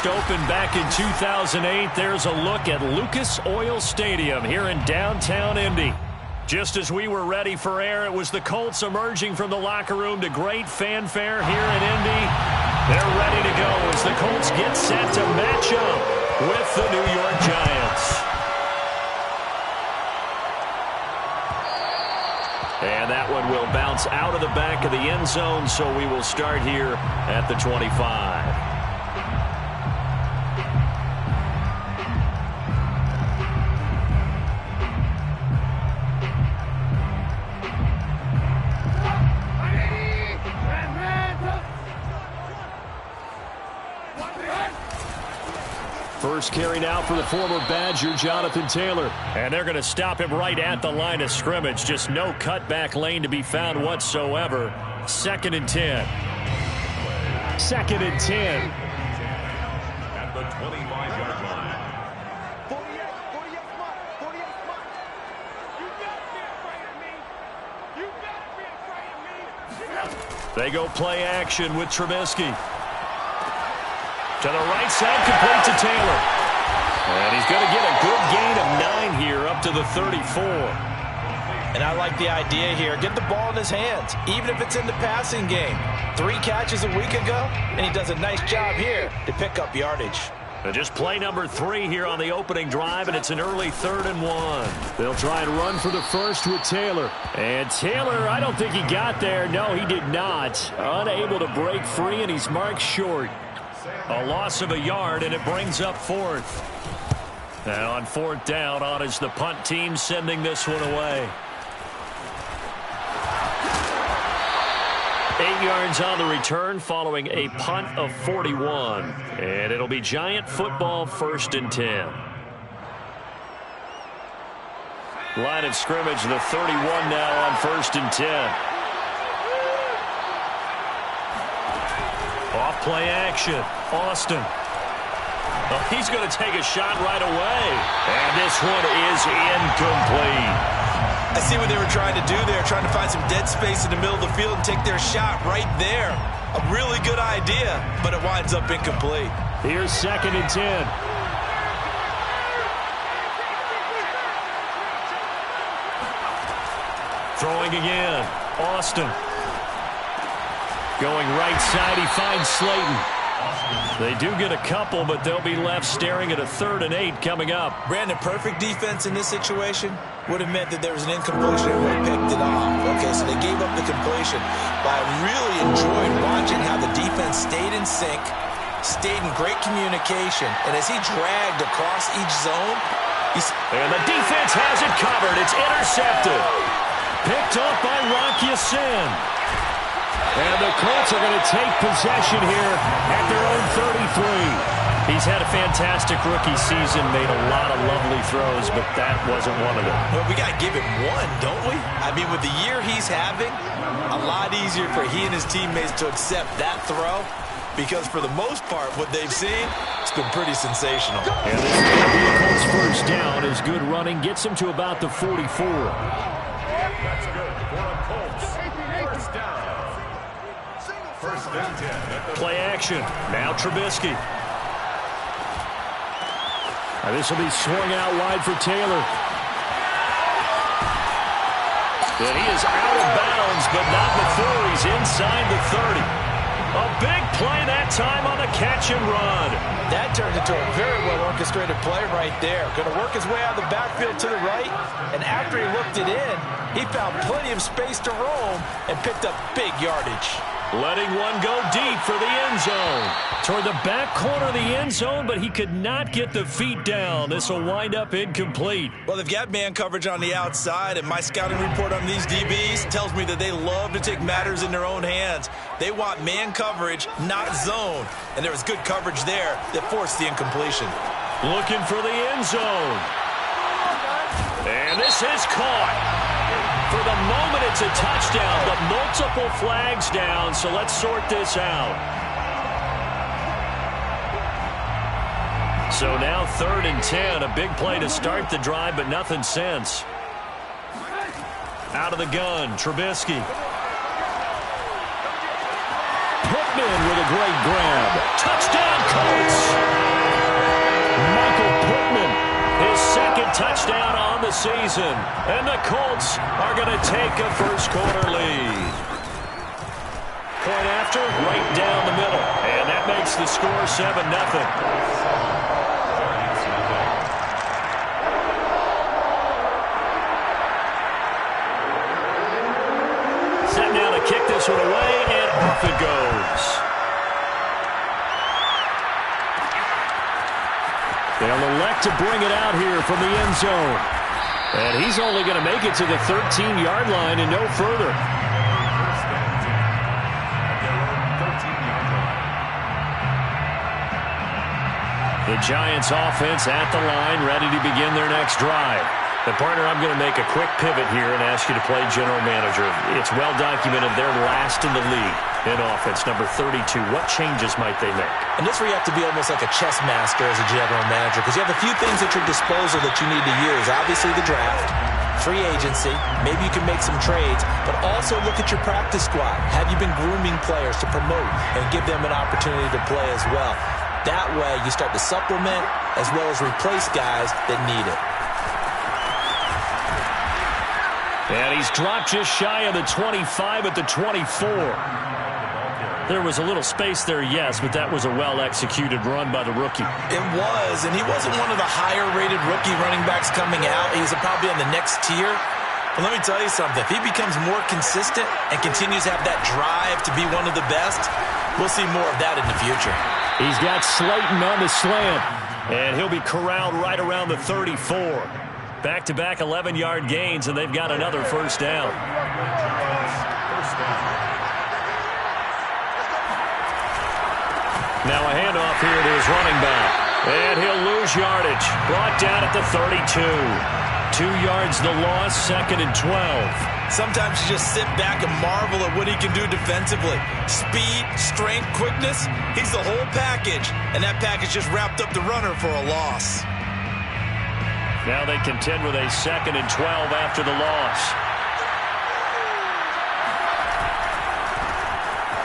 first opened back in 2008. There's a look at Lucas Oil Stadium here in downtown Indy. Just as we were ready for air, it was the Colts emerging from the locker room to great fanfare here in Indy. They're ready to go as the Colts get set to match up with the New York Giants. And that one will bounce out of the back of the end zone, so we will start here at the 25. First carry now for the former Badger, Jonathan Taylor. And they're going to stop him right at the line of scrimmage. Just no cutback lane to be found whatsoever. 2nd and 10. 2nd and 10. At the 25-yard line. 48 spot. You better be afraid of me. You better be afraid of me. They go play action with Trubisky. To the right side, complete to Taylor. And he's going to get a good gain of 9 here up to the 34. And I like the idea here. Get the ball in his hands, even if it's in the passing game. 3 catches a week ago, and he does a nice job here to pick up yardage. And just play number 3 here on the opening drive, and it's an early 3rd and 1. They'll try and run for the first with Taylor. And Taylor, I don't think he got there. No, he did not. Unable to break free, and he's marked short. A loss of a yard, and it brings up 4th. And on 4th down, on is the punt team sending this one away. 8 yards on the return following a punt of 41. And it'll be Giant football 1st and 10. Line of scrimmage, the 31 now on 1st and 10. Off play action. Austin. Oh, he's going to take a shot right away. And this one is incomplete. I see what they were trying to do there, trying to find some dead space in the middle of the field and take their shot right there. A really good idea, but it winds up incomplete. Here's 2nd and 10. Throwing again. Austin. Going right side, he finds Slayton. They do get a couple, but they'll be left staring at a 3rd and 8 coming up. Brandon, perfect defense in this situation would have meant that there was an incompletion and would have picked it off. Okay, so they gave up the completion. But I really enjoyed watching how the defense stayed in sync, stayed in great communication, and as he dragged across each zone, and the defense has it covered. It's intercepted. Picked up by Rock Ya-Sin. And the Colts are going to take possession here at their own 33. He's had a fantastic rookie season, made a lot of lovely throws, but that wasn't one of them. Well, we got to give him one, don't we? I mean, with the year he's having, a lot easier for he and his teammates to accept that throw, because for the most part, what they've seen, it's been pretty sensational. And this is going to be the Colts' first down as good running gets him to about the 44. That's good for a Colts. First down. First and 10. Play action. Now Trubisky. This will be swung out wide for Taylor. And he is out of bounds, but not before he's inside the 30. A big play that time on the catch and run. That turned into a very well-orchestrated play right there. Going to work his way out of the backfield to the right, and after he looked it in, he found plenty of space to roam and picked up big yardage. Letting one go deep for the end zone. Toward the back corner of the end zone, but he could not get the feet down. This will wind up incomplete. Well, they've got man coverage on the outside, and my scouting report on these DBs tells me that they love to take matters in their own hands. They want man coverage, not zone. And there was good coverage there that forced the incompletion. Looking for the end zone. And this is caught. For the moment, it's a touchdown, but multiple flags down, so let's sort this out. So now 3rd and 10, a big play to start the drive, but nothing since. Out of the gun, Trubisky. Pittman with a a great grab. Touchdown, Colts! Michael Pittman, his second touchdown on the season. And the Colts are going to take a first-quarter lead. Point after, right down the middle. And that makes the score 7-0. Set now to kick this one away, and off it goes. They'll elect to bring it out here from the end zone. And he's only going to make it to the 13-yard line and no further. The Giants offense at the line, ready to begin their next drive. And partner, I'm going to make a quick pivot here and ask you to play general manager. It's well documented they're last in the league in offense, number 32. What changes might they make? And this is where you have to be almost like a chess master as a general manager, because you have a few things at your disposal that you need to use. Obviously the draft, free agency, maybe you can make some trades, but also look at your practice squad. Have you been grooming players to promote and give them an opportunity to play as well? That way you start to supplement as well as replace guys that need it. And he's dropped just shy of the 25 at the 24. There was a little space there, yes, but that was a well-executed run by the rookie. It was, and he wasn't one of the higher-rated rookie running backs coming out. He's probably on the next tier. But let me tell you something. If he becomes more consistent and continues to have that drive to be one of the best, we'll see more of that in the future. He's got Slayton on the slant, and he'll be corralled right around the 34. Back-to-back 11-yard gains, and they've got another first down. Now a handoff here to his running back. And he'll lose yardage. Brought down at the 32. 2 yards the loss, 2nd and 12. Sometimes you just sit back and marvel at what he can do defensively. Speed, strength, quickness, he's the whole package. And that package just wrapped up the runner for a loss. Now they contend with a 2nd and 12 after the loss.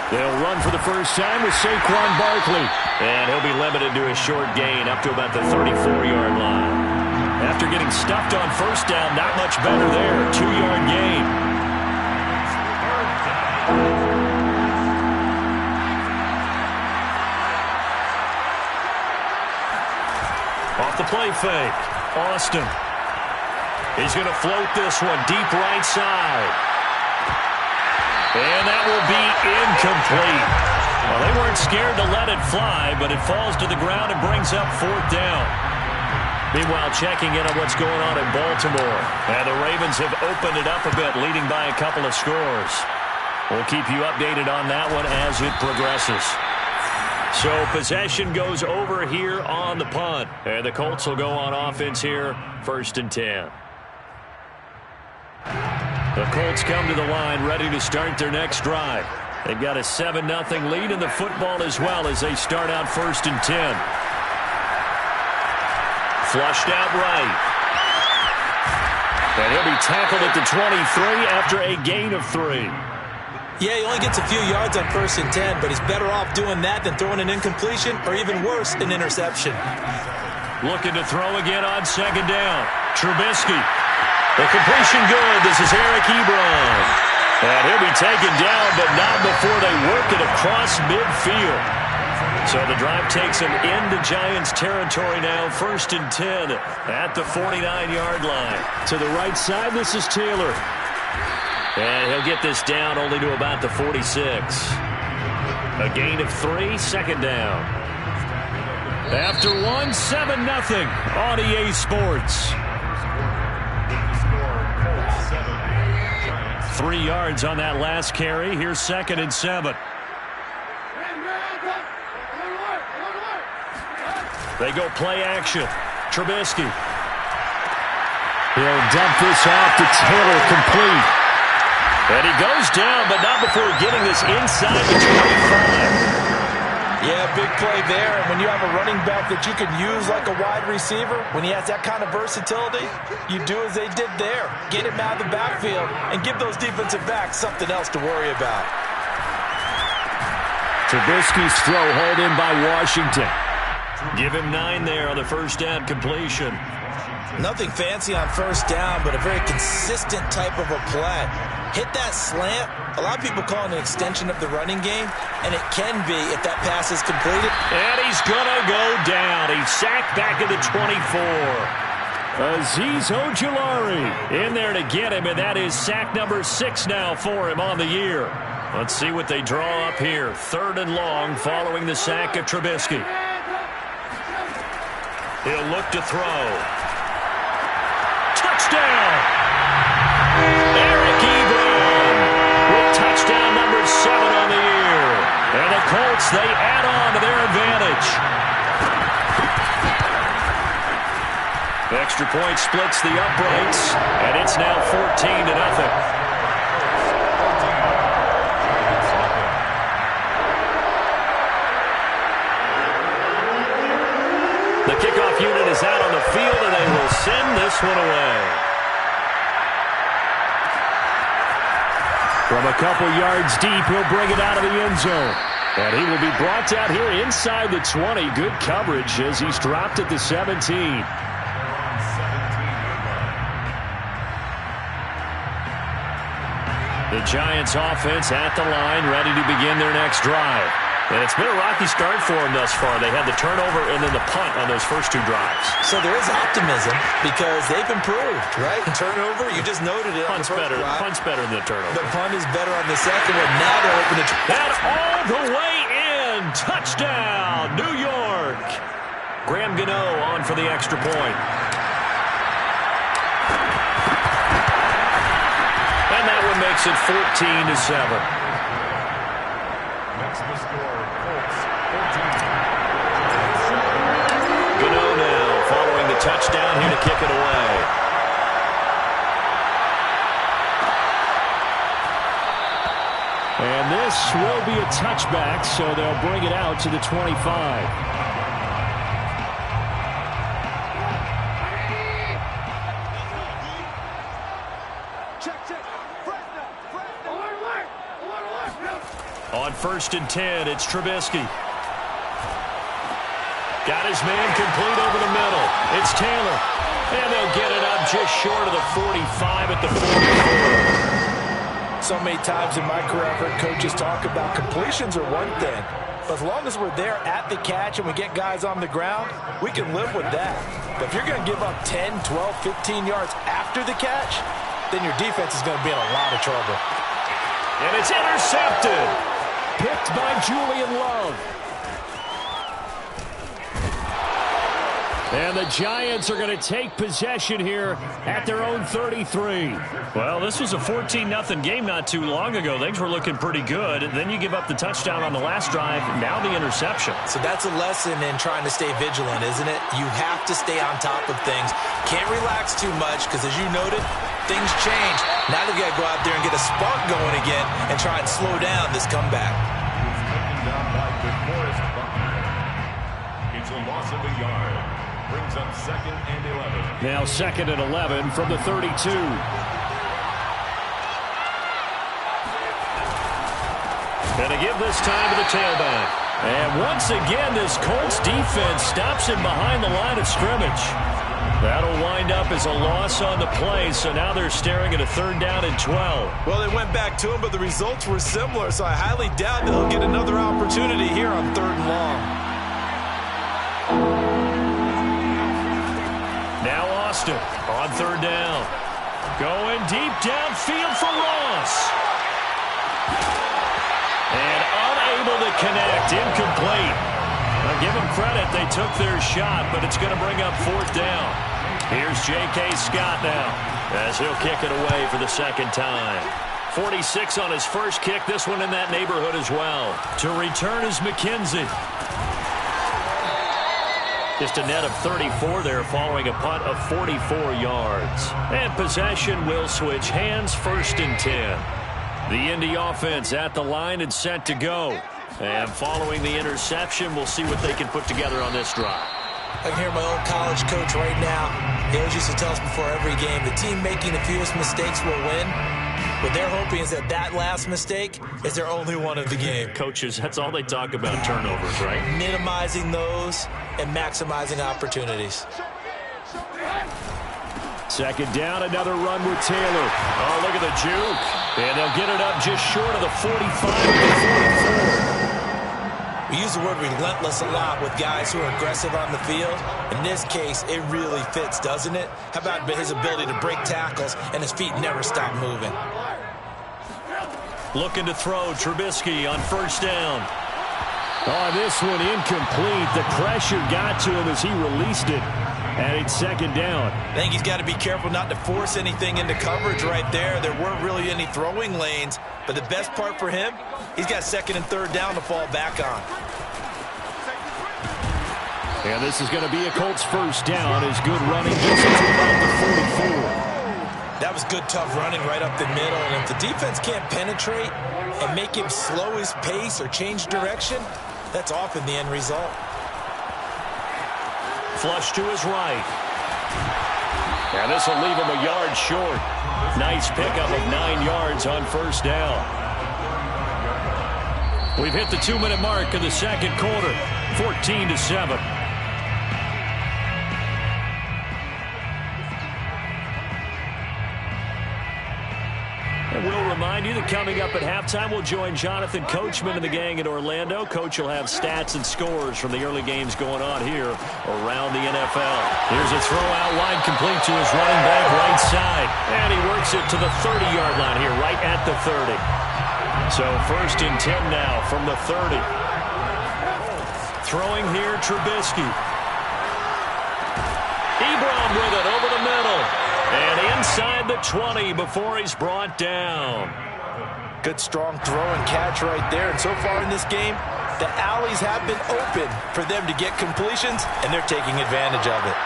They'll run for the first time with Saquon Barkley. And he'll be limited to a short gain up to about the 34-yard line. After getting stuffed on first down, not much better there. 2-yard gain. Off the play fake. Austin. He's going to float this one deep right side. And that will be incomplete. Well, they weren't scared to let it fly, but it falls to the ground and brings up 4th down. Meanwhile, checking in on what's going on in Baltimore. And the Ravens have opened it up a bit, leading by a couple of scores. We'll keep you updated on that one as it progresses. So possession goes over here on the punt. And the Colts will go on offense here, 1st and 10. The Colts come to the line ready to start their next drive. They've got a 7-0 lead in the football as well as they start out 1st and 10. Flushed out right. And he'll be tackled at the 23 after a gain of 3. Yeah, he only gets a few yards on 1st and 10, but he's better off doing that than throwing an incompletion or even worse, an interception. Looking to throw again on 2nd down. Trubisky. The completion good. This is Eric Ebron. And he'll be taken down, but not before they work it across midfield. So the drive takes him into Giants territory now, 1st and 10 at the 49-yard line. To the right side, this is Taylor. And he'll get this down only to about the 46. A gain of 3, 2nd down. After 1, 7-0 on EA Sports. 3 yards on that last carry. Here's 2nd and 7. They go play action. Trubisky. He'll dump this off to Taylor, complete. And he goes down, but not before getting this inside the 25. Yeah, big play there. And when you have a running back that you can use like a wide receiver, when he has that kind of versatility, you do as they did there. Get him out of the backfield and give those defensive backs something else to worry about. Trubisky's throw hauled in by Washington. Give him 9 there on the first down completion. Nothing fancy on first down, but a very consistent type of a play. Hit that slant. A lot of people call it an extension of the running game, and it can be if that pass is completed. And he's going to go down. He's sacked back at the 24. Azeez Ojulari in there to get him, and that is sack number 6 now for him on the year. Let's see what they draw up here. 3rd and long following the sack of Trubisky. He'll look to throw. Touchdown! Eric Ebron with touchdown number 7 on the year. And the Colts, they add on to their advantage. The extra point splits the uprights, and it's now 14-0. The kickoff unit is out on the field, and they will send this one away. From a couple yards deep, he'll bring it out of the end zone. And he will be brought out here inside the 20. Good coverage as he's dropped at the 17. The Giants offense at the line, ready to begin their next drive. And it's been a rocky start for them thus far. They had the turnover and then the punt on those first 2 drives. So there is optimism because they've improved, right? Turnover, you just noted it. Punt's better. Punt's better than the turnover. The punt is better on the second one. Now they're open to... And all the way in. Touchdown, New York. Graham Gano on for the extra point. And that one makes it 14-7. Next to score, Colts 14. Gano now following the touchdown here to kick it away. And this will be a touchback, so they'll bring it out to the 25. On 1st and 10, it's Trubisky. Got his man complete over the middle. It's Taylor. And they'll get it up just short of the 45 at the 44. So many times in my career, I've heard coaches talk about completions are one thing. But as long as we're there at the catch and we get guys on the ground, we can live with that. But if you're going to give up 10, 12, 15 yards after the catch, then your defense is going to be in a lot of trouble. And it's intercepted. Picked by Julian Love. And the Giants are going to take possession here at their own 33. Well, this was a 14-0 game not too long ago. Things were looking pretty good. And then you give up the touchdown on the last drive. Now the interception. So that's a lesson in trying to stay vigilant, isn't it? You have to stay on top of things. Can't relax too much because, as you noted, things change. Now they've got to go out there and get a spark going again and try and slow down this comeback. Taken down by DeForest Buckner. It's a loss of a yard. Brings up 2nd and 11. Now 2nd and 11 from the 32. And to give this time to the tailback. And once again, this Colts defense stops him behind the line of scrimmage. That'll wind up as a loss on the play, so now they're staring at a 3rd down and 12. Well, they went back to him, but the results were similar, so I highly doubt that he'll get another opportunity here on 3rd and long. Now Austin on 3rd down. Going deep downfield for Ross. And unable to connect, incomplete. Now give them credit, they took their shot, but it's going to bring up 4th down. Here's J.K. Scott now as he'll kick it away for the 2nd time. 46 on his first kick, this one in that neighborhood as well. To return is McKenzie. Just a net of 34 there following a punt of 44 yards. And possession will switch hands, 1st and 10. The Indy offense at the line and set to go. And following the interception, we'll see what they can put together on this drive. I can hear my old college coach right now. He always used to tell us before every game, the team making the fewest mistakes will win. What they're hoping is that that last mistake is their only one of the game. Coaches, that's all they talk about, turnovers, right? Minimizing those and maximizing opportunities. Second down, another run with Taylor. Oh, look at the juke. And they'll get it up just short of the 45 to the 44. We use the word relentless a lot with guys who are aggressive on the field. In this case, it really fits, doesn't it? How about his ability to break tackles and his feet never stop moving? Looking to throw, Trubisky on first down. Oh, this one incomplete. The pressure got to him as he released it. And it's second down. I think he's got to be careful not to force anything into coverage right there. There weren't really any throwing lanes. But the best part for him, he's got second and third down to fall back on. And this is going to be a Colts first down. Is good running just to about the 44. That was good, tough running right up the middle. And if the defense can't penetrate and make him slow his pace or change direction, that's often the end result. Flush to his right. And this will leave him a yard short. Nice pickup of 9 yards on first down. We've hit the 2-minute mark of the second quarter. 14-7. And we'll remind you that coming up at halftime, we'll join Jonathan Coachman and the gang in Orlando. Coach will have stats and scores from the early games going on here around the NFL. Here's a throw out wide, complete to his running back right side. And he works it to the 30-yard line here, right at the 30. So first and 10 now from the 30. Throwing here, Trubisky. Ebron with it over the middle. And inside the 20 before he's brought down. Good, strong throw and catch right there. And so far in this game, the alleys have been open for them to get completions, and they're taking advantage of it.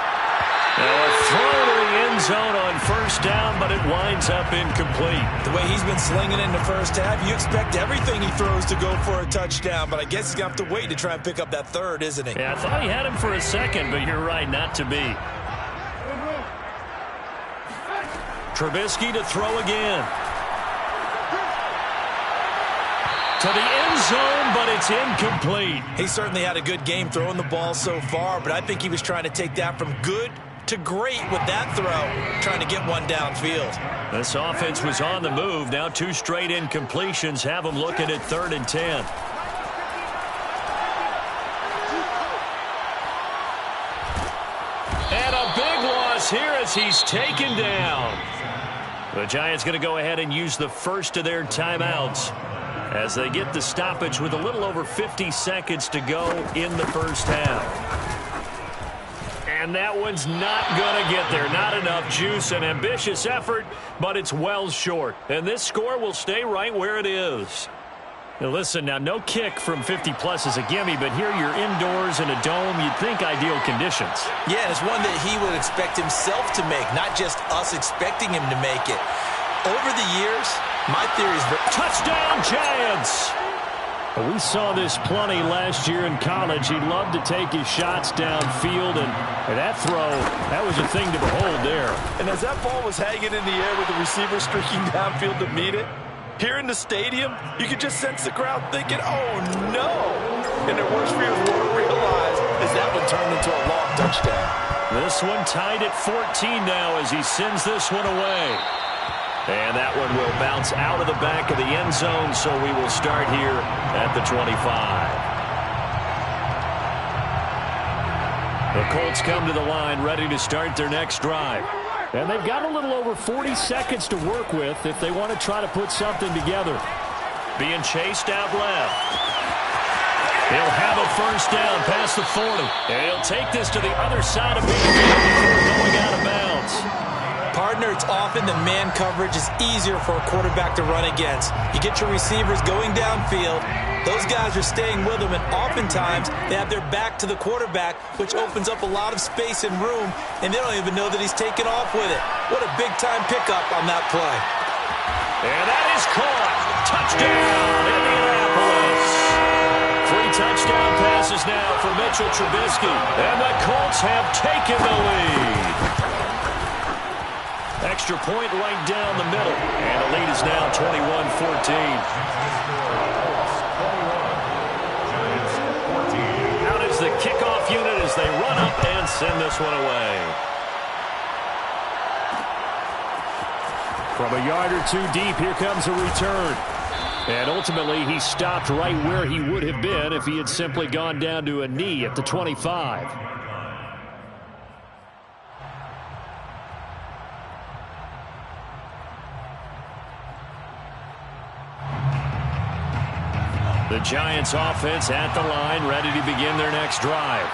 Now a throw to the end zone on first down, but it winds up incomplete. The way he's been slinging in the first half, you expect everything he throws to go for a touchdown, but I guess he's going to have to wait to try and pick up that third, isn't he? Yeah, I thought he had him for a second, but you're right, not to be. Trubisky to throw again. To the end zone, but it's incomplete. He certainly had a good game throwing the ball so far, but I think he was trying to take that from good to great with that throw, trying to get one downfield. This offense was on the move. Now 2 straight incompletions have them looking at 3rd and 10. And a big loss here as he's taken down. The Giants going to go ahead and use the first of their timeouts as they get the stoppage with a little over 50 seconds to go in the first half. And that one's not going to get there. Not enough juice. An ambitious effort, but it's well short. And this score will stay right where it is. Now listen, now no kick from 50-plus is a gimme, but here you're indoors in a dome. You'd think ideal conditions. Yeah, and it's one that he would expect himself to make, not just us expecting him to make it. Over the years, my theory is... Touchdown, Giants! We saw this plenty last year in college. He loved to take his shots downfield, and that throw, that was a thing to behold there. And as that ball was hanging in the air with the receiver streaking downfield to meet it, here in the stadium, you could just sense the crowd thinking, oh, no. And their worst fears won't realize as that one turned into a long touchdown. This one tied at 14 now as he sends this one away. And that one will bounce out of the back of the end zone, so we will start here at the 25. The Colts come to the line ready to start their next drive. And they've got a little over 40 seconds to work with if they want to try to put something together. Being chased out left. He'll have a first down past the 40. And he'll take this to the other side of midfield before going out of bounds. Partner, it's often the man coverage is easier for a quarterback to run against. You get your receivers going downfield. Those guys are staying with him, and oftentimes they have their back to the quarterback, which opens up a lot of space and room, and they don't even know that he's taken off with it. What a big-time pickup on that play. And that is caught. Touchdown, Indianapolis. 3 touchdown passes now for Mitchell Trubisky, and the Colts have taken the lead. Extra extra point right down the middle. And the lead is now 21-14. Out is the kickoff unit as they run up and send this one away. From a yard or two deep, here comes a return. And ultimately, he stopped right where he would have been if he had simply gone down to a knee at the 25. The Giants offense at the line, ready to begin their next drive.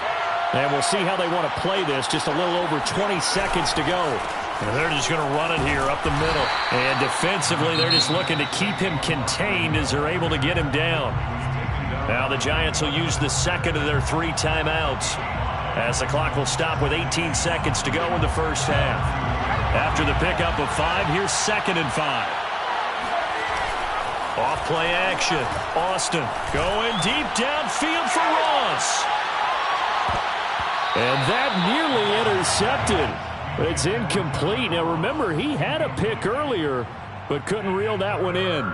And we'll see how they want to play this. Just a little over 20 seconds to go. And they're just going to run it here up the middle. And defensively, they're just looking to keep him contained as they're able to get him down. Now the Giants will use the second of their 3 timeouts, as the clock will stop with 18 seconds to go in the first half. After the pickup of 5, here's 2nd and 5. Off play action. Austin going deep downfield for Ross. And that nearly intercepted. It's incomplete. Now remember, he had a pick earlier, but couldn't reel that one in.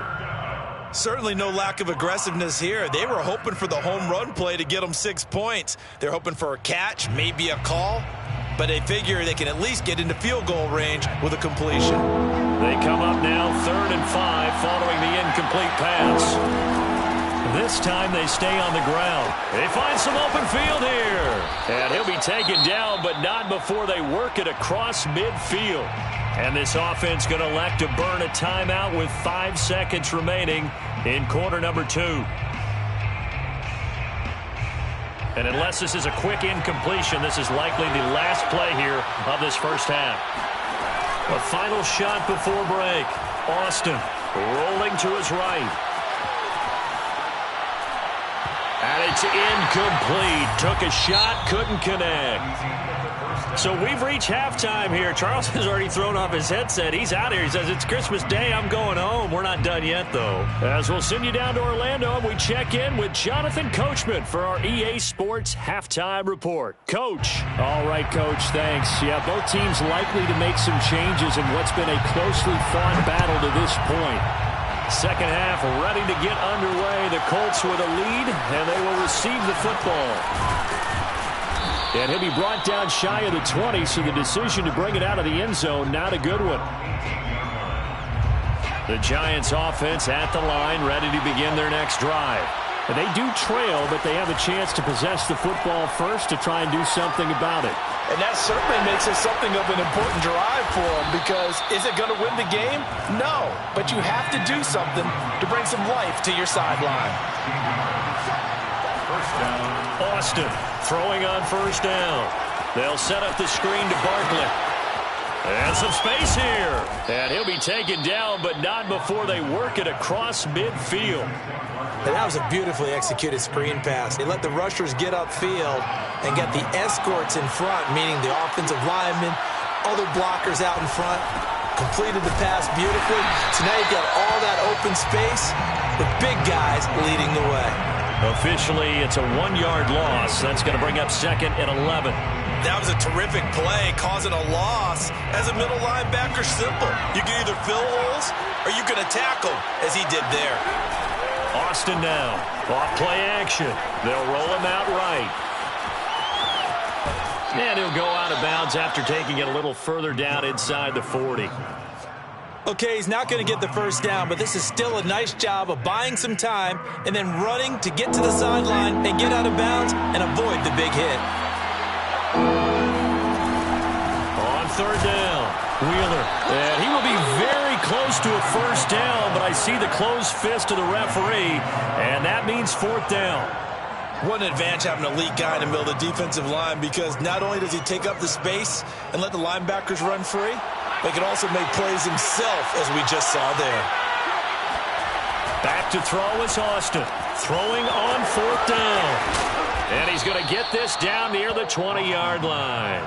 Certainly no lack of aggressiveness here. They were hoping for the home run play to get them 6 points. They're hoping for a catch, maybe a call, but they figure they can at least get into field goal range with a completion. They come up now 3rd and 5 following the incomplete pass. This time they stay on the ground. They find some open field here. And he'll be taken down, but not before they work it across midfield. And this offense going to elect to burn a timeout with 5 seconds remaining in quarter number 2. And unless this is a quick incompletion, this is likely the last play here of this first half. A final shot before break. Austin rolling to his right. And it's incomplete. Took a shot, couldn't connect. So we've reached halftime here. Charles has already thrown off his headset. He's out here. He says, it's Christmas Day. I'm going home. We're not done yet, though. As we'll send you down to Orlando, and we check in with Jonathan Coachman for our EA Sports Halftime Report. Coach. All right, Coach, thanks. Yeah, both teams likely to make some changes in what's been a closely fought battle to this point. Second half ready to get underway. The Colts with a lead, and they will receive the football. And he'll be brought down shy of the 20, so the decision to bring it out of the end zone, not a good one. The Giants offense at the line, ready to begin their next drive. And they do trail, but they have a chance to possess the football first to try and do something about it. And that certainly makes it something of an important drive for them, because is it going to win the game? No, but you have to do something to bring some life to your sideline. First down. Austin throwing on first down. They'll set up the screen to Barkley. And some space here. And he'll be taken down, but not before they work it across midfield. And that was a beautifully executed screen pass. They let the rushers get upfield and get the escorts in front, meaning the offensive linemen, other blockers out in front, completed the pass beautifully. So now you've got all that open space with big guys leading the way. Officially, it's a 1-yard loss. That's going to bring up 2nd and 11. That was a terrific play, causing a loss. As a middle linebacker, simple. You can either fill holes or you can attack them, as he did there. Austin now. Off play action. They'll roll him out right. And he'll go out of bounds after taking it a little further down inside the 40. Okay, he's not going to get the first down, but this is still a nice job of buying some time and then running to get to the sideline and get out of bounds and avoid the big hit. On third down, Wheeler. And he will be very close to a first down, but I see the closed fist of the referee, and that means 4th down. What an advantage having an elite guy in the middle of the defensive line, because not only does he take up the space and let the linebackers run free, but he can also make plays himself, as we just saw there. Back to throw is Austin. Throwing on 4th down. And he's going to get this down near the 20-yard line.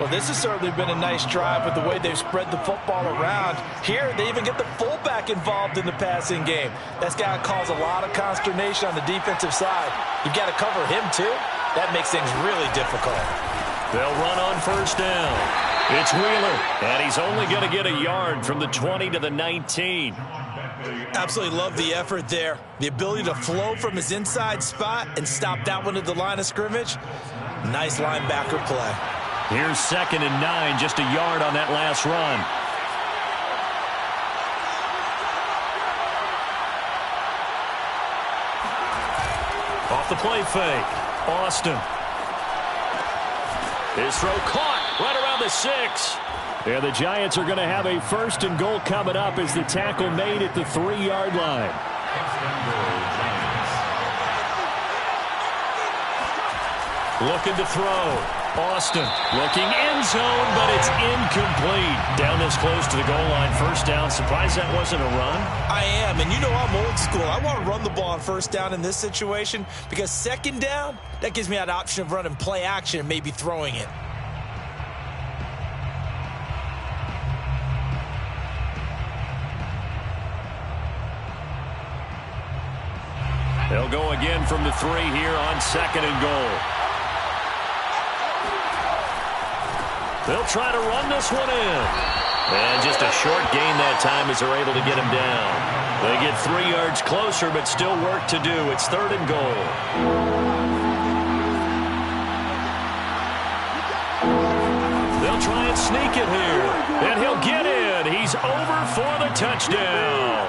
Well, this has certainly been a nice drive with the way they've spread the football around. Here, they even get the fullback involved in the passing game. That's got to cause a lot of consternation on the defensive side. You've got to cover him, too. That makes things really difficult. They'll run on first down. It's Wheeler, and he's only going to get a yard from the 20 to the 19. Absolutely love the effort there. The ability to flow from his inside spot and stop that one at the line of scrimmage. Nice linebacker play. Here's 2nd and 9, just a yard on that last run. Off the play fake, Austin. His throw caught right around the 6. And the Giants are going to have a 1st and goal coming up as the tackle made at the 3-yard line. Looking to throw. Austin looking end zone, but it's incomplete. Down this close to the goal line, 1st down. Surprised that wasn't a run? I am, and you know I'm old school. I want to run the ball on 1st down in this situation because 2nd down, that gives me that option of running play action and maybe throwing it. They'll go again from the 3 here on 2nd and goal. They'll try to run this one in. And just a short gain that time as they're able to get him down. They get 3 yards closer, but still work to do. It's 3rd and goal. They'll try and sneak it here. And he'll get in. He's over for the touchdown.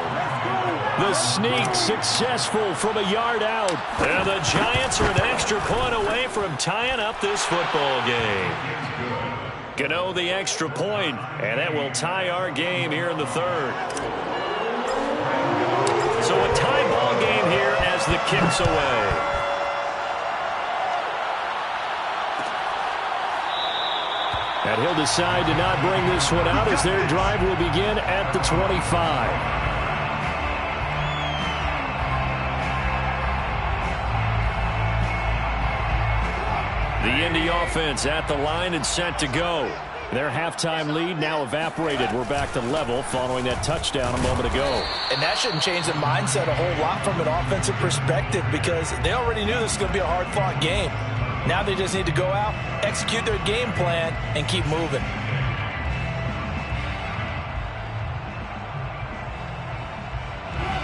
The sneak successful from a yard out. And the Giants are an extra point away from tying up this football game. Gano the extra point, and that will tie our game here in the 3rd. So a tie ball game here as the kick's away. And he'll decide to not bring this one out as their drive will begin at the 25. The Indy offense at the line and set to go. Their halftime lead now evaporated. We're back to level following that touchdown a moment ago. And that shouldn't change the mindset a whole lot from an offensive perspective because they already knew this was going to be a hard-fought game. Now they just need to go out, execute their game plan, and keep moving.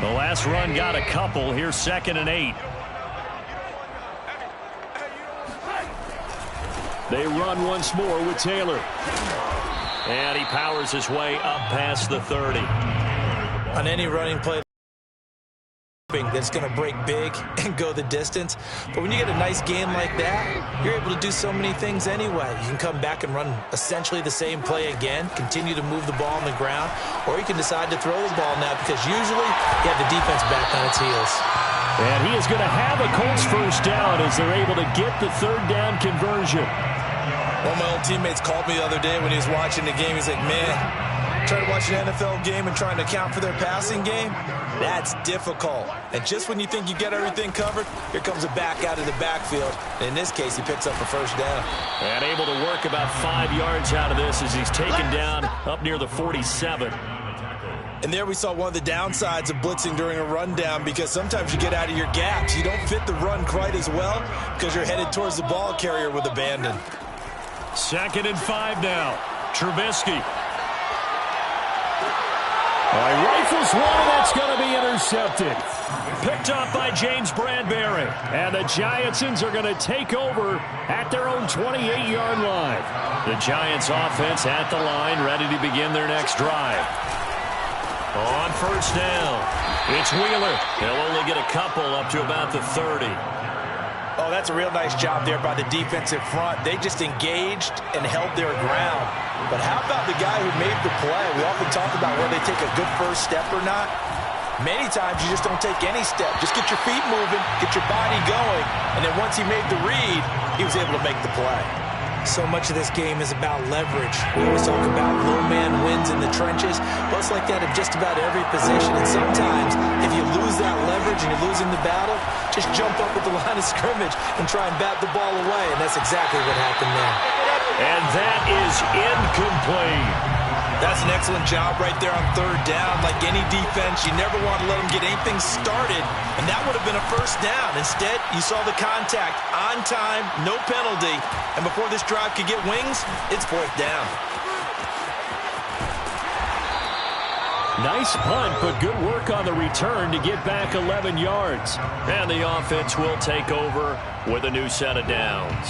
The last run got a couple. Here's 2nd and 8. They run once more with Taylor. And he powers his way up past the 30. On any running play that's going to break big and go the distance. But when you get a nice game like that, you're able to do so many things anyway. You can come back and run essentially the same play again, continue to move the ball on the ground, or you can decide to throw the ball now because usually you have the defense back on its heels. And he is going to have a Colts 1st down as they're able to get the 3rd down conversion. One of my old teammates called me the other day when he was watching the game. He's like, man, trying to watch an NFL game and trying to account for their passing game, that's difficult. And just when you think you get everything covered, here comes a back out of the backfield. And in this case, he picks up a 1st down. And able to work about 5 yards out of this as he's taken down up near the 47. And there we saw one of the downsides of blitzing during a rundown because sometimes you get out of your gaps. You don't fit the run quite as well because you're headed towards the ball carrier with abandon. 2nd and 5 now. Trubisky. Rifles one, and that's going to be intercepted. Picked up by James Bradbury. And the Giantsons are going to take over at their own 28-yard line. The Giants offense at the line, ready to begin their next drive. On 1st down, it's Wheeler. He'll only get a couple up to about the 30. Oh, that's a real nice job there by the defensive front. They just engaged and held their ground. But how about the guy who made the play? We often talk about whether they take a good 1st step or not. Many times you just don't take any step. Just get your feet moving, get your body going, and then once he made the read, he was able to make the play. So much of this game is about leverage. We always talk about low man wins in the trenches. Well, it's like that in just about every position. And sometimes, if you lose that leverage and you're losing the battle, just jump up at the line of scrimmage and try and bat the ball away. And that's exactly what happened there. And that is incomplete. That's an excellent job right there on 3rd down. Like any defense, you never want to let them get anything started, and that would have been a 1st down. Instead, you saw the contact on time, no penalty, and before this drive could get wings, it's 4th down. Nice punt, but good work on the return to get back 11 yards. And the offense will take over with a new set of downs.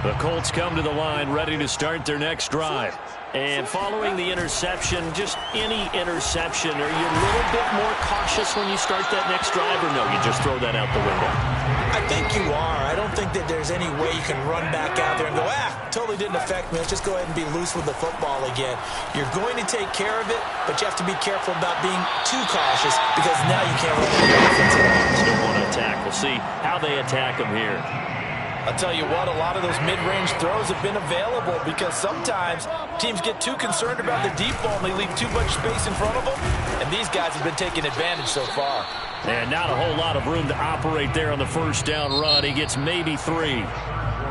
The Colts come to the line ready to start their next drive. And following the interception, just any interception, are you a little bit more cautious when you start that next drive, or no, you just throw that out the window? I think you are. I don't think that there's any way you can run back out there and go, totally didn't affect me. Let's just go ahead and be loose with the football again. You're going to take care of it, but you have to be careful about being too cautious because now you can't run any offense at all. Still want to attack. We'll see how they attack them here. I'll tell you what, a lot of those mid-range throws have been available because sometimes teams get too concerned about the deep ball and they leave too much space in front of them, and these guys have been taking advantage so far. And not a whole lot of room to operate there on the first down run. He gets maybe 3.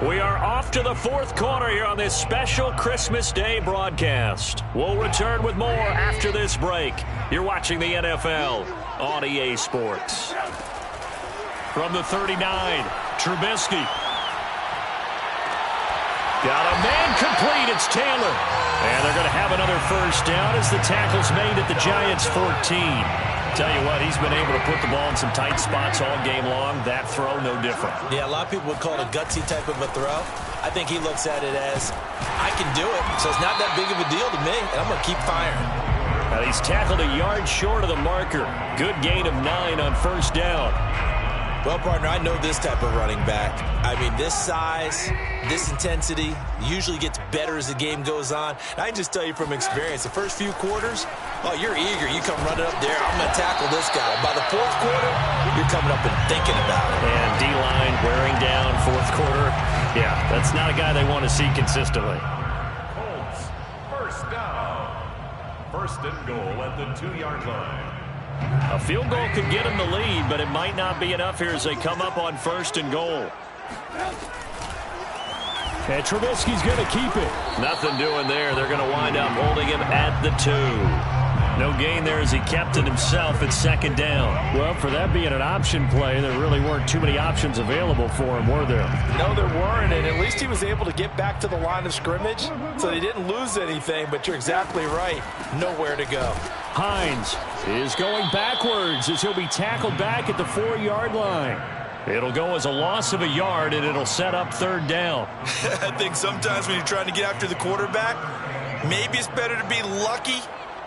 We are off to the fourth quarter here on this special Christmas Day broadcast. We'll return with more after this break. You're watching the NFL on EA Sports. From the 39, Trubisky. Got a man complete. It's Taylor. And they're going to have another first down as the tackle's made at the Giants' 14. Tell you what, he's been able to put the ball in some tight spots all game long. That throw, no different. Yeah, a lot of people would call it a gutsy type of a throw. I think he looks at it as, I can do it, so it's not that big of a deal to me, and I'm going to keep firing. Now he's tackled a yard short of the marker. Good gain of 9 on first down. Well, partner, I know this type of running back. I mean, this size, this intensity usually gets better as the game goes on. And I can just tell you from experience, the first few quarters, you're eager. You come running up there, I'm going to tackle this guy. By the fourth quarter, you're coming up and thinking about it. And D-line wearing down fourth quarter. Yeah, that's not a guy they want to see consistently. Colts, first down. First and goal at the 2-yard line. A field goal could get them the lead, but it might not be enough here as they come up on first and goal. And Trubisky's going to keep it. Nothing doing there. They're going to wind up holding him at the 2. No gain there as he kept it himself at second down. Well, for that being an option play, there really weren't too many options available for him, were there? No, there weren't, and at least he was able to get back to the line of scrimmage, so they didn't lose anything, but you're exactly right. Nowhere to go. Hines is going backwards as he'll be tackled back at the 4-yard line. It'll go as a loss of a yard, and it'll set up third down. I think sometimes when you're trying to get after the quarterback, maybe it's better to be lucky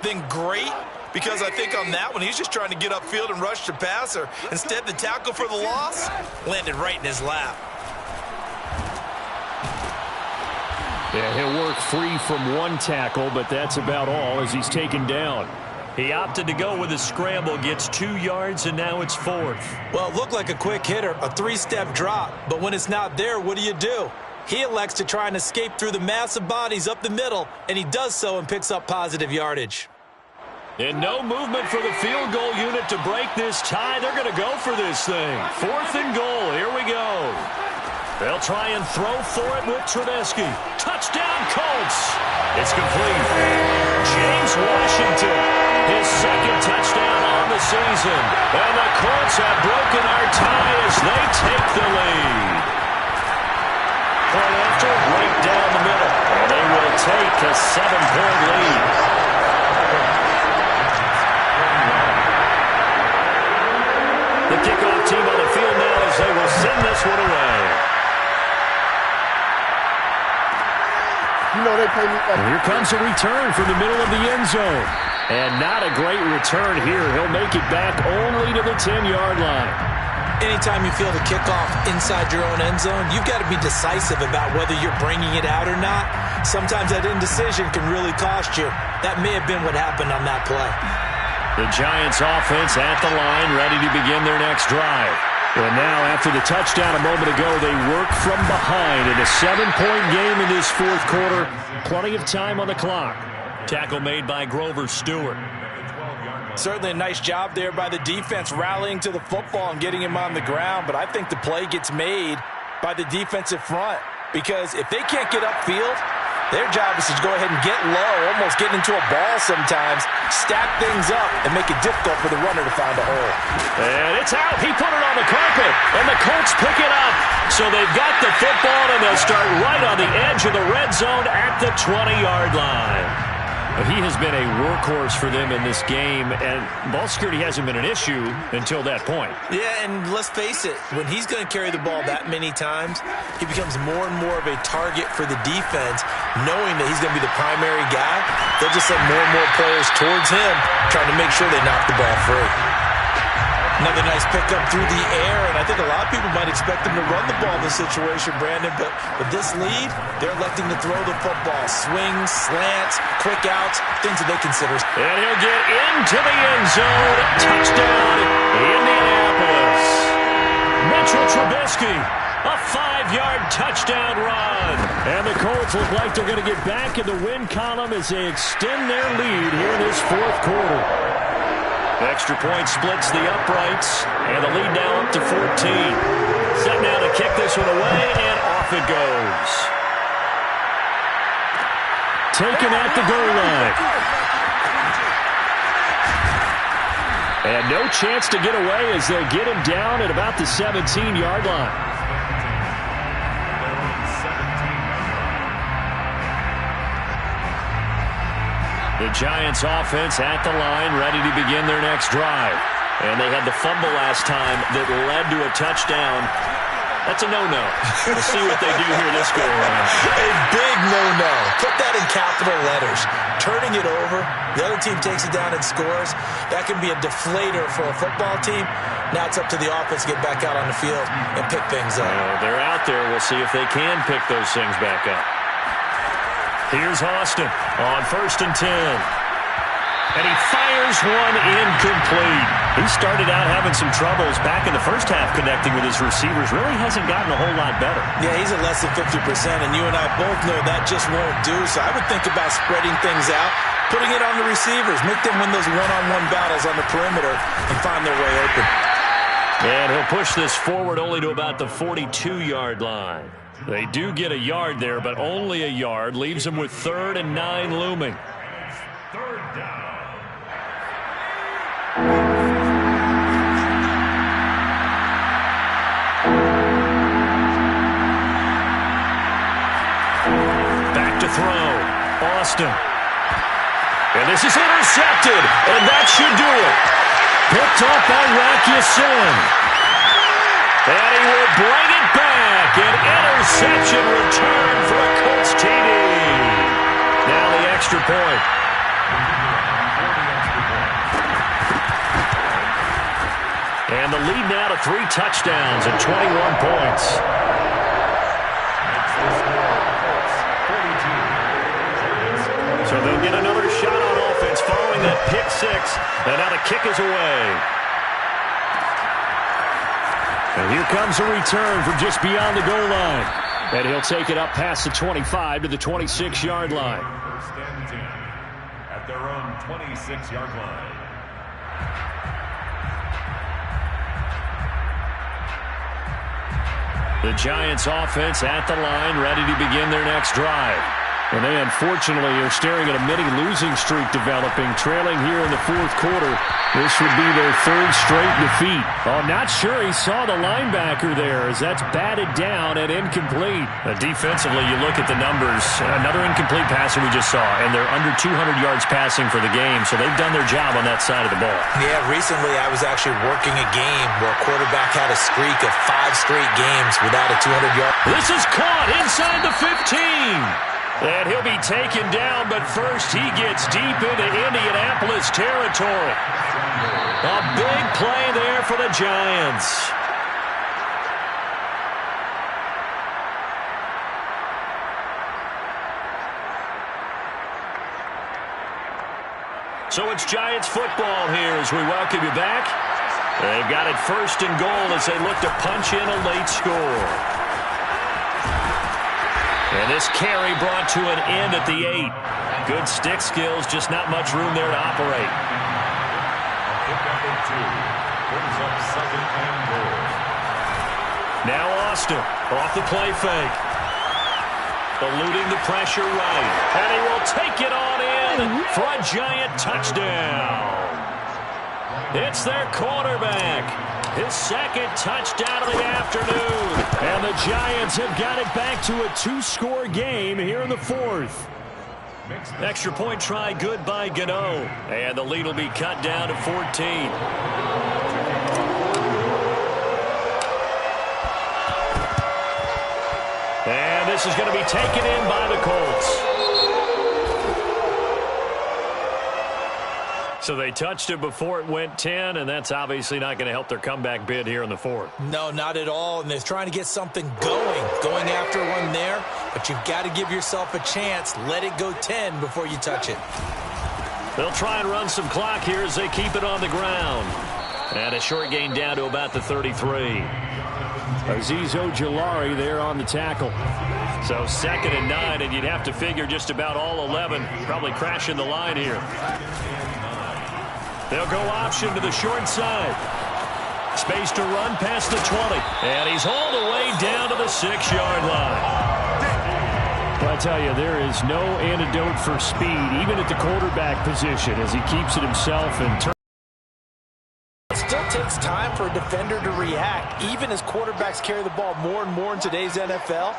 than great, because I think on that one, he's just trying to get upfield and rush the passer. Instead, the tackle for the loss landed right in his lap. Yeah, he'll work free from one tackle, but that's about all as he's taken down. He opted to go with a scramble, gets 2 yards, and now it's 4th. Well, it looked like a quick hitter, a 3-step drop, but when it's not there, what do? He elects to try and escape through the massive bodies up the middle, and he does so and picks up positive yardage. And no movement for the field goal unit to break this tie. They're going to go for this thing. 4th and goal. Here we go. They'll try and throw for it with Trubisky. Touchdown, Colts. It's complete. James Washington, his second touchdown on the season. And the Colts have broken our tie as they take the lead. Point after, right down the middle. And they will take a 7-point lead. The kickoff team on the field now as they will send this one away. And here comes a return from the middle of the end zone. And not a great return here. He'll make it back only to the 10-yard line. Anytime you feel the kickoff inside your own end zone, you've got to be decisive about whether you're bringing it out or not. Sometimes that indecision can really cost you. That may have been what happened on that play. The Giants offense at the line, ready to begin their next drive. And now, after the touchdown a moment ago, they work from behind in a 7-point game in this fourth quarter. Plenty of time on the clock. Tackle made by Grover Stewart. Certainly a nice job there by the defense rallying to the football and getting him on the ground, but I think the play gets made by the defensive front because if they can't get upfield, their job is to go ahead and get low, almost get into a ball sometimes, stack things up, and make it difficult for the runner to find a hole. And it's out. He put it on the carpet, and the Colts pick it up. So they've got the football, and they'll start right on the edge of the red zone at the 20-yard line. He has been a workhorse for them in this game, and ball security hasn't been an issue until that point. Yeah, and let's face it, when he's going to carry the ball that many times, he becomes more and more of a target for the defense, knowing that he's going to be the primary guy. They'll just send more and more players towards him, trying to make sure they knock the ball free. Another nice pickup through the air, and I think a lot of people might expect them to run the ball in this situation, Brandon, but with this lead, they're electing to throw the football. Swings, slants, quick outs, things that they consider. And he'll get into the end zone. Touchdown, Indianapolis. Mitchell Trubisky, a 5-yard touchdown run. And the Colts look like they're going to get back in the win column as they extend their lead here in this fourth quarter. Extra point splits the uprights, and the lead now up to 14. Set now to kick this one away, and off it goes. Taken at the goal line. And no chance to get away as they'll get him down at about the 17-yard line. The Giants offense at the line, ready to begin their next drive. And they had the fumble last time that led to a touchdown. That's a no-no. We'll see what they do here this go-around. A big no-no. Put that in capital letters. Turning it over, the other team takes it down and scores. That can be a deflator for a football team. Now it's up to the offense to get back out on the field and pick things up. They're out there. We'll see if they can pick those things back up. Here's Austin on 1st and 10. And he fires one incomplete. He started out having some troubles back in the first half connecting with his receivers. Really hasn't gotten a whole lot better. Yeah, he's at less than 50%, and you and I both know that just won't do. So I would think about spreading things out, putting it on the receivers, make them win those one-on-one battles on the perimeter and find their way open. And he'll push this forward only to about the 42-yard line. They do get a yard there, but only a yard. Leaves them with 3rd and 9 looming. Third down. Back to throw. Austin. And this is intercepted, and that should do it. Picked up by Rakiasen. And he will bring it back. An interception return for a Colts TD. Now the extra point. And the lead now to 3 touchdowns and 21 points. So they'll get another shot on offense following that pick 6. And now the kick is away. And here comes a return from just beyond the goal line. And he'll take it up past the 25 to the 26-yard line. 1st and 10 at their own 26-yard line. The Giants offense at the line, ready to begin their next drive. And they unfortunately are staring at a mini losing streak developing, trailing here in the fourth quarter. This would be their 3rd straight defeat. Oh, not sure he saw the linebacker there as that's batted down and incomplete. Defensively, you look at the numbers. Another incomplete pass that we just saw, and they're under 200 yards passing for the game, so they've done their job on that side of the ball. Yeah, recently I was actually working a game where a quarterback had a streak of 5 straight games without a 200-yard. This is caught inside the 15. And he'll be taken down, but first he gets deep into Indianapolis territory. A big play there for the Giants. So it's Giants football here as we welcome you back. They've got it 1st and goal as they look to punch in a late score. And this carry brought to an end at the 8. Good stick skills, just not much room there to operate. Pick number 2 brings up 2nd and goal. Now Austin off the play fake. Eluding the pressure right. And he will take it on in for a Giant touchdown. It's their quarterback. His 2nd touchdown of the afternoon. And the Giants have got it back to a 2-score game here in the 4th. Extra point try good by Gano. And the lead will be cut down to 14. And this is going to be taken in by the Colts. So they touched it before it went 10, and that's obviously not going to help their comeback bid here in the fourth. No, not at all, and they're trying to get something going after one there, but you've got to give yourself a chance. Let it go 10 before you touch it. They'll try and run some clock here as they keep it on the ground. And a short gain down to about the 33. Azeez Ojulari there on the tackle. So 2nd and 9, and you'd have to figure just about all 11 probably crashing the line here. They'll go option to the short side. Space to run past the 20. And he's hauled away down to the 6-yard line. Well, I tell you, there is no antidote for speed, even at the quarterback position, as he keeps it himself and turns. It still takes time for a defender to react. Even as quarterbacks carry the ball more and more in today's NFL,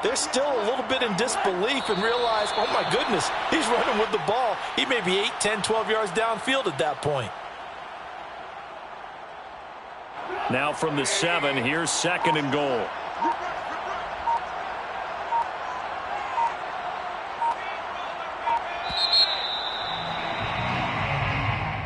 they're still a little bit in disbelief and realize, oh my goodness, he's running with the ball. He may be 8, 10, 12 yards downfield at that point. Now from the 7, here's 2nd and goal.